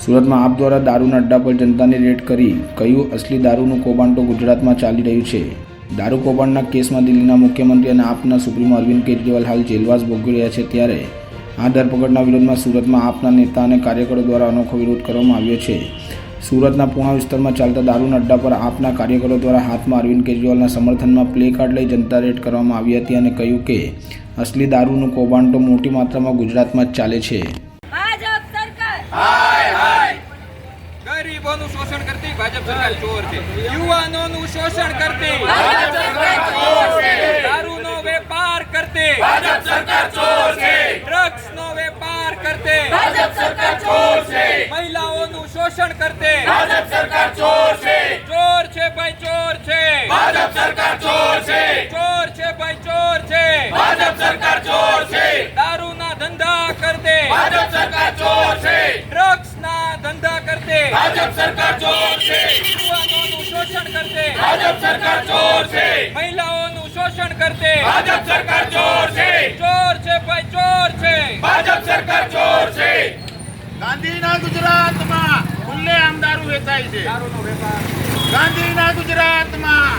સુરતમાં આપ દ્વારા દારૂના અડ્ડા પર જનતાને રેડ કરી કહ્યું અસલી દારૂનું કૌભાંડ તો ગુજરાતમાં ચાલી રહ્યું છે। દારૂ કૌભાંડના કેસમાં દિલ્હીના મુખ્યમંત્રી અને આપના સુપ્રીમો અરવિંદ કેજરીવાલ હાલ જેલવાસ ભોગવી રહ્યા છે, ત્યારે આ ધરપકડના વિરોધમાં સુરતમાં આપના નેતા અને કાર્યકરો દ્વારા અનોખો વિરોધ કરવામાં આવ્યો છે। સુરતના પૂણા વિસ્તારમાં ચાલતા દારૂના અડ્ડા પર આપના કાર્યકરો દ્વારા હાથમાં અરવિંદ કેજરીવાલના સમર્થનમાં પ્લે કાર્ડ લઈ જનતા રેડ કરવામાં આવી હતી અને કહ્યું કે અસલી દારૂનું કૌભાંડ તો મોટી માત્રામાં ગુજરાતમાં જ ચાલે છે। ગરીબોનું શોષણ કરતી ભાજપ સરકાર ચોર છે, યુવાનોનું શોષણ કરતી ભાજપ સરકાર ચોર છે, દારૂનો વેપાર કરતી ભાજપ સરકાર ચોર છે, ડ્રગ્સનો વેપાર કરતી ભાજપ સરકાર ચોર છે, મહિલાઓનું શોષણ કરતી ભાજપ સરકાર ચોર છે, ચોર છે ભાઈ ચોર છે, ભાજપ સરકાર ચોર છે, ચોર છે ભાઈ ચોર છે, ભાજપ સરકાર ચોર છે, દારૂના ધંધા કરતી ભાજપ સરકાર ચોર છે, ડ્રગ્સના ધંધા કરતી ભાજપ સરકાર ચોર છે, યુવાનોનું શોષણ કરતે ભાજપ સરકાર ચોર છે, મહિલાઓનું શોષણ કરતે ભાજપ સરકાર ચોર છે, ચોર છે ભાઈ ચોર છે, ભાજપ સરકાર ચોર છે। ગાંધીના ગુજરાતમાં ખુલ્લેઆમ દારૂ વેચાય છે, દારૂનો વેપાર ગાંધીના ગુજરાતમાં